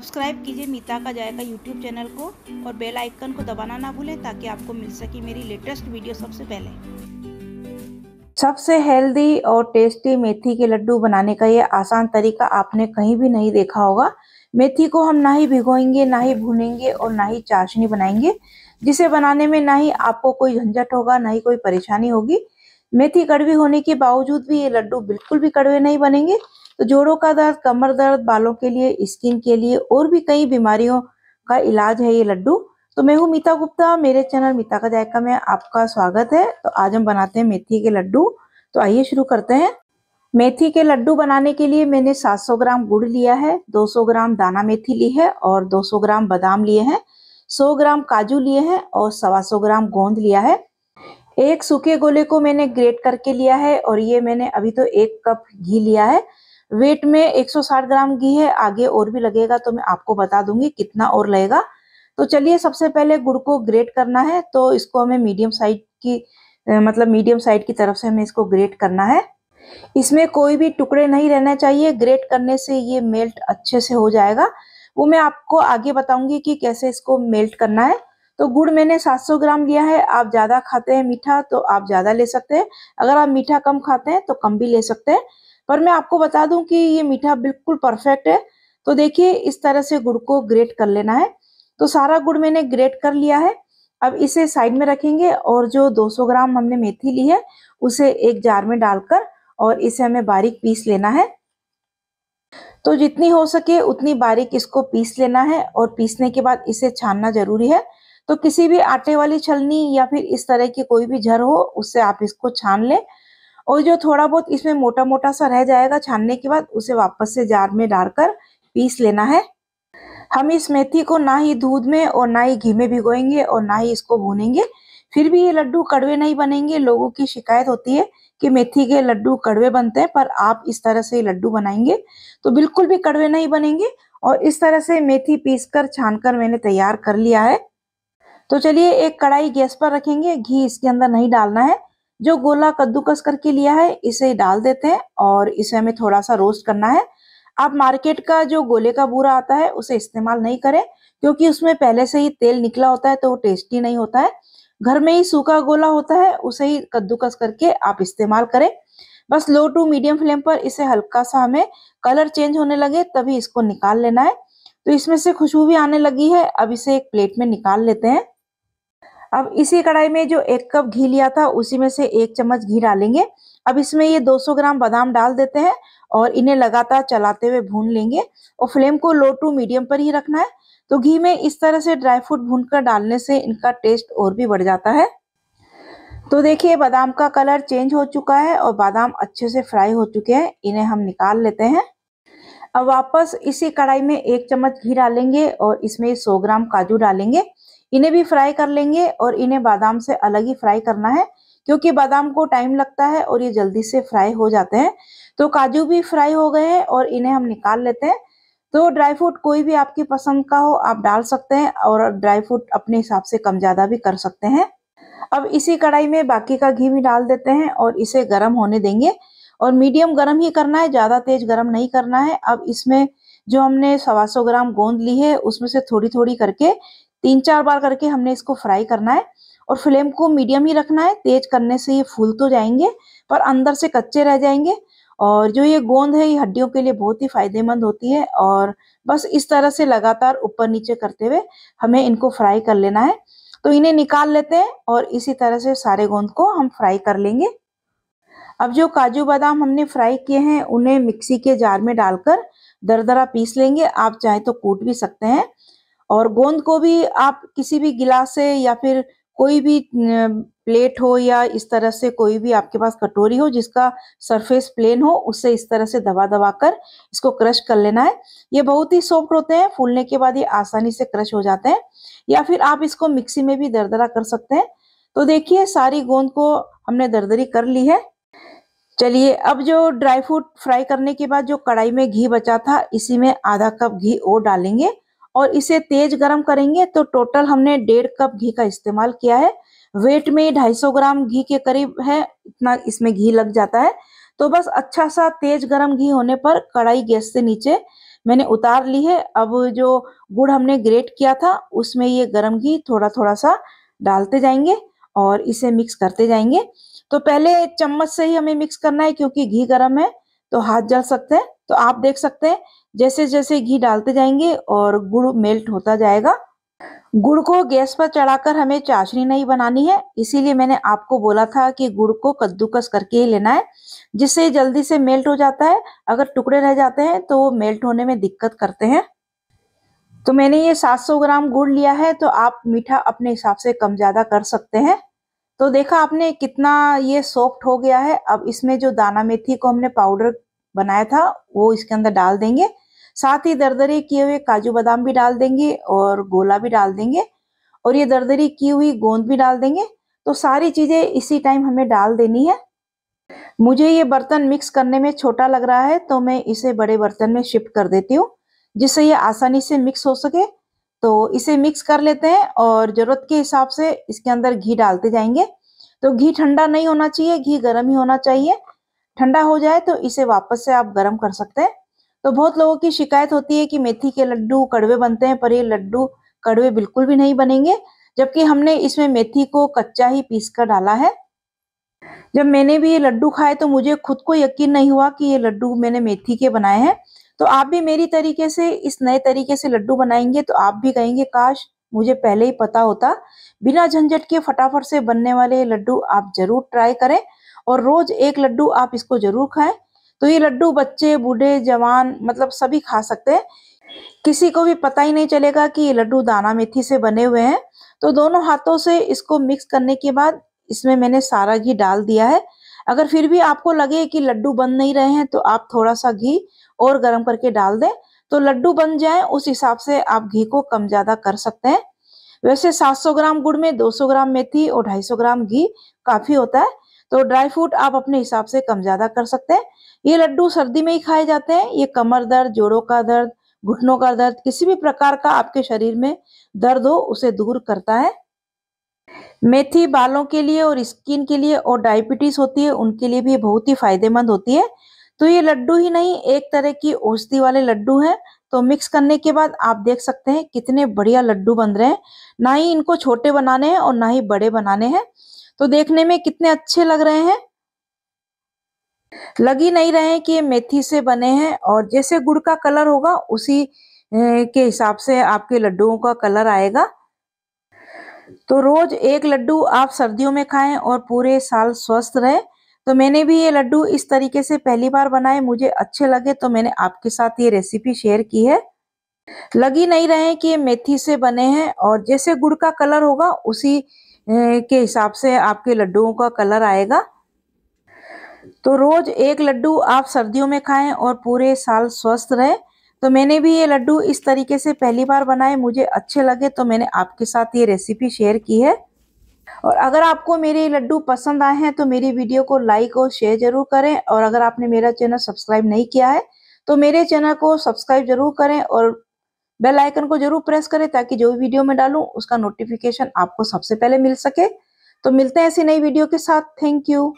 Subscribe कीजिए मीता का जायका YouTube channel को और बेल आइकन को दबाना ना भूलें ताकि आपको मिल सके मेरी लेटेस्ट वीडियो सबसे पहले। सबसे हेल्दी और टेस्टी मेथी के लड्डू बनाने का ये आसान तरीका आपने कहीं भी नहीं देखा होगा। मेथी को हम ना ही भिगोएंगे, ना ही भूनेंगे और ना ही चाशनी बनाएंगे, जिसे बनाने में ना ही आपको कोई झंझट होगा, ना ही कोई परेशानी होगी। मेथी कड़वी होने के बावजूद भी ये लड्डू बिल्कुल भी कड़वे नहीं बनेंगे। तो जोड़ों का दर्द, कमर दर्द, बालों के लिए, स्किन के लिए और भी कई बीमारियों का इलाज है ये लड्डू। तो मैं हूँ मीता गुप्ता, मेरे चैनल मीता का जायका में आपका स्वागत है। तो आज हम बनाते हैं मेथी के लड्डू। तो आइए शुरू करते हैं। मेथी के लड्डू बनाने के लिए मैंने 700 ग्राम गुड़ लिया है, 200 ग्राम दाना मेथी ली है और 200 ग्राम बादाम लिए हैं, 100 ग्राम काजू लिए हैं और 125 ग्राम गोंद लिया है। एक सूखे गोले को मैंने ग्रेट करके लिया है और ये मैंने अभी तो 1 कप घी लिया है। वेट में 160 ग्राम घी है, आगे और भी लगेगा तो मैं आपको बता दूंगी कितना और लगेगा। तो चलिए सबसे पहले गुड़ को ग्रेट करना है। तो इसको हमें मीडियम साइड की तरफ से हमें इसको ग्रेट करना है। इसमें कोई भी टुकड़े नहीं रहना चाहिए। ग्रेट करने से ये मेल्ट अच्छे से हो जाएगा। वो मैं आपको आगे बताऊंगी कि कैसे इसको मेल्ट करना है। तो गुड़ मैंने 700 ग्राम लिया है। आप ज्यादा खाते हैं मीठा तो आप ज्यादा ले सकते हैं, अगर आप मीठा कम खाते हैं तो कम भी ले सकते हैं। पर मैं आपको बता दूं कि ये मीठा बिल्कुल परफेक्ट है। तो देखिए इस तरह से गुड़ को ग्रेट कर लेना है। तो सारा गुड़ मैंने ग्रेट कर लिया है। अब इसे साइड में रखेंगे और जो 200 ग्राम हमने मेथी ली है उसे एक जार में डालकर और इसे हमें बारीक पीस लेना है। तो जितनी हो सके उतनी बारीक इसको पीस लेना है और पीसने के बाद इसे छानना जरूरी है। तो किसी भी आटे वाली छलनी या फिर इस तरह की कोई भी झर हो उससे आप इसको छान लें। और जो थोड़ा बहुत इसमें मोटा मोटा सा रह जाएगा छानने के बाद उसे वापस से जार में डालकर पीस लेना है। हम इस मेथी को ना ही दूध में और ना ही घी में भिगोएंगे और ना ही इसको भूनेंगे, फिर भी ये लड्डू कड़वे नहीं बनेंगे। लोगों की शिकायत होती है कि मेथी के लड्डू कड़वे बनते हैं, पर आप इस तरह से लड्डू बनाएंगे तो बिल्कुल भी कड़वे नहीं बनेंगे। और इस तरह से मेथी पीसकर छानकर मैंने तैयार कर लिया है। तो चलिए एक कढ़ाई गैस पर रखेंगे, घी इसके अंदर नहीं डालना है। जो गोला कद्दूकस करके लिया है इसे डाल देते हैं और इसे हमें थोड़ा सा रोस्ट करना है। आप मार्केट का जो गोले का बूरा आता है उसे इस्तेमाल नहीं करें, क्योंकि उसमें पहले से ही तेल निकला होता है तो वो टेस्टी नहीं होता है। घर में ही सूखा गोला होता है उसे ही कद्दूकस करके आप इस्तेमाल करें। बस लो टू मीडियम फ्लेम पर इसे हल्का सा हमें कलर चेंज होने लगे तभी इसको निकाल लेना है। तो इसमें से खुशबू भी आने लगी है। अब इसे एक प्लेट में निकाल लेते हैं। अब इसी कढ़ाई में जो 1 कप घी लिया था उसी में से 1 चम्मच घी डालेंगे। अब इसमें ये 200 ग्राम बादाम डाल देते हैं और इन्हें लगातार चलाते हुए भून लेंगे और फ्लेम को लो टू मीडियम पर ही रखना है। तो घी में इस तरह से ड्राई फ्रूट भूनकर डालने से इनका टेस्ट और भी बढ़ जाता है। तो देखिए बादाम का कलर चेंज हो चुका है और बादाम अच्छे से फ्राई हो चुके हैं। इन्हें हम निकाल लेते हैं। अब वापस इसी कढ़ाई में 1 चम्मच घी डालेंगे और इसमें 100 ग्राम काजू डालेंगे। इन्हें भी फ्राई कर लेंगे और इन्हें बादाम से अलग ही फ्राई करना है, क्योंकि बादाम को टाइम लगता है और ये जल्दी से फ्राई हो जाते हैं। तो काजू भी फ्राई हो गए हैं और इन्हें हम निकाल लेते हैं। तो ड्राई फ्रूट कोई भी आपकी पसंद का हो आप डाल सकते हैं और ड्राई फ्रूट अपने हिसाब से कम ज्यादा भी कर सकते हैं। अब इसी कढ़ाई में बाकी का घी भी डाल देते हैं और इसे गर्म होने देंगे और मीडियम गर्म ही करना है, ज्यादा तेज गर्म नहीं करना है। अब इसमें जो हमने 125 ग्राम गोंद ली है उसमें से थोड़ी थोड़ी करके 3-4 बार करके हमने इसको फ्राई करना है और फ्लेम को मीडियम ही रखना है। तेज करने से ये फूल तो जाएंगे पर अंदर से कच्चे रह जाएंगे। और जो ये गोंद है ये हड्डियों के लिए बहुत ही फायदेमंद होती है और बस इस तरह से लगातार ऊपर नीचे करते हुए हमें इनको फ्राई कर लेना है। तो इन्हें निकाल लेते हैं और इसी तरह से सारे गोंद को हम फ्राई कर लेंगे। अब जो काजू बादाम हमने फ्राई किए हैं उन्हें मिक्सी के जार में डालकर दरदरा पीस लेंगे। आप चाहे तो कूट भी सकते हैं। और गोंद को भी आप किसी भी गिलास से या फिर कोई भी प्लेट हो या इस तरह से कोई भी आपके पास कटोरी हो जिसका सरफेस प्लेन हो उससे इस तरह से दबा दबा कर इसको क्रश कर लेना है। ये बहुत ही सॉफ्ट होते हैं, फूलने के बाद ये आसानी से क्रश हो जाते हैं। या फिर आप इसको मिक्सी में भी दरदरा कर सकते हैं। तो देखिए सारी गोंद को हमने दरदरी कर ली है। चलिए अब जो ड्राई फ्रूट फ्राई करने के बाद जो कढ़ाई में घी बचा था इसी में आधा कप घी और डालेंगे और इसे तेज गरम करेंगे। तो टोटल हमने 1.5 कप घी का इस्तेमाल किया है। वेट में 250 ग्राम घी के करीब है, इतना इसमें घी लग जाता है। तो बस अच्छा सा तेज गरम घी होने पर कढ़ाई गैस से नीचे मैंने उतार ली है। अब जो गुड़ हमने ग्रेट किया था उसमें ये गरम घी थोड़ा थोड़ा सा डालते जाएंगे और इसे मिक्स करते जाएंगे। तो पहले चम्मच से ही हमें मिक्स करना है क्योंकि घी गरम है तो हाथ जल सकते हैं। तो आप देख सकते हैं जैसे जैसे घी डालते जाएंगे और गुड़ मेल्ट होता जाएगा। गुड़ को गैस पर चढ़ाकर हमें चाशनी नहीं बनानी है, इसीलिए मैंने आपको बोला था कि गुड़ को कद्दूकस करके ही लेना है, जिससे जल्दी से मेल्ट हो जाता है। अगर टुकड़े रह जाते हैं तो वो मेल्ट होने में दिक्कत करते हैं। तो मैंने ये 700 ग्राम गुड़ लिया है, तो आप मीठा अपने हिसाब से कम ज्यादा कर सकते हैं। तो देखा आपने कितना ये सॉफ्ट हो गया है। अब इसमें जो दाना मेथी को हमने पाउडर बनाया था वो इसके अंदर डाल देंगे। साथ ही दरदरे किए हुए काजू बादाम भी डाल देंगे और गोला भी डाल देंगे और ये दरदरी की हुई गोंद भी डाल देंगे। तो सारी चीजें इसी टाइम हमें डाल देनी है। मुझे ये बर्तन मिक्स करने में छोटा लग रहा है तो मैं इसे बड़े बर्तन में शिफ्ट कर देती हूँ, जिससे ये आसानी से मिक्स हो सके। तो इसे मिक्स कर लेते हैं और जरूरत के हिसाब से इसके अंदर घी डालते जाएंगे। तो घी ठंडा नहीं होना चाहिए, घी गर्म ही होना चाहिए। ठंडा हो जाए तो इसे वापस से आप गर्म कर सकते हैं। तो बहुत लोगों की शिकायत होती है कि मेथी के लड्डू कड़वे बनते हैं, पर ये लड्डू कड़वे बिल्कुल भी नहीं बनेंगे, जबकि हमने इसमें मेथी को कच्चा ही पीस कर डाला है। जब मैंने भी ये लड्डू खाए तो मुझे खुद को यकीन नहीं हुआ कि ये लड्डू मैंने मेथी के बनाए हैं। तो आप भी मेरी तरीके से इस नए तरीके से लड्डू बनाएंगे तो आप भी कहेंगे काश मुझे पहले ही पता होता। बिना झंझट के फटाफट से बनने वाले ये लड्डू आप जरूर ट्राई करें और रोज एक लड्डू आप इसको जरूर खाएं। तो ये लड्डू बच्चे बूढ़े जवान मतलब सभी खा सकते हैं, किसी को भी पता ही नहीं चलेगा कि ये लड्डू दाना मेथी से बने हुए हैं। तो दोनों हाथों से इसको मिक्स करने के बाद इसमें मैंने सारा घी डाल दिया है। अगर फिर भी आपको लगे कि लड्डू बन नहीं रहे हैं तो आप थोड़ा सा घी और गर्म करके डाल दें, तो लड्डू बन जाए उस हिसाब से आप घी को कम ज्यादा कर सकते हैं। वैसे 700 ग्राम गुड़ में 200 ग्राम मेथी और 250 ग्राम घी काफी होता है। तो ड्राई फ्रूट आप अपने हिसाब से कम ज्यादा कर सकते हैं। ये लड्डू सर्दी में ही खाए जाते हैं। ये कमर दर्द, जोड़ों का दर्द, घुटनों का दर्द, किसी भी प्रकार का आपके शरीर में दर्द हो उसे दूर करता है। मेथी बालों के लिए और स्किन के लिए और डायबिटीज होती है उनके लिए भी बहुत ही फायदेमंद होती है। तो ये लड्डू ही नहीं, एक तरह की औषधि वाले लड्डू हैं। तो मिक्स करने के बाद आप देख सकते हैं कितने बढ़िया लड्डू बन रहे हैं। ना ही इनको छोटे बनाने हैं और ना ही बड़े बनाने हैं। तो देखने में कितने अच्छे लग रहे हैं, लग ही नहीं रहे हैं कि ये मेथी से बने हैं। और जैसे गुड़ का कलर होगा उसी के हिसाब से आपके लड्डुओं का कलर आएगा। तो रोज एक लड्डू आप सर्दियों में खाएं और पूरे साल स्वस्थ रहे। तो मैंने भी ये लड्डू इस तरीके से पहली बार बनाए, मुझे अच्छे लगे तो मैंने आपके साथ ये रेसिपी शेयर की है। लग ही नहीं रहे हैं कि ये मेथी से बने हैं और जैसे गुड़ का कलर होगा उसी के हिसाब से आपके लड्डुओं का कलर आएगा। तो रोज एक लड्डू आप सर्दियों में खाएं और पूरे साल स्वस्थ रहे। तो मैंने भी ये लड्डू इस तरीके से पहली बार बनाए, मुझे अच्छे लगे तो मैंने आपके साथ ये रेसिपी शेयर की है। और अगर आपको मेरे लड्डू पसंद आए हैं तो मेरी वीडियो को लाइक और शेयर जरूर करें। और अगर आपने मेरा चैनल सब्सक्राइब नहीं किया है तो मेरे चैनल को सब्सक्राइब जरूर करें और बेल आइकन को जरूर प्रेस करें ताकि जो भी वीडियो मैं डालूं उसका नोटिफिकेशन आपको सबसे पहले मिल सके। तो मिलते हैं ऐसी नई वीडियो के साथ। Thank you.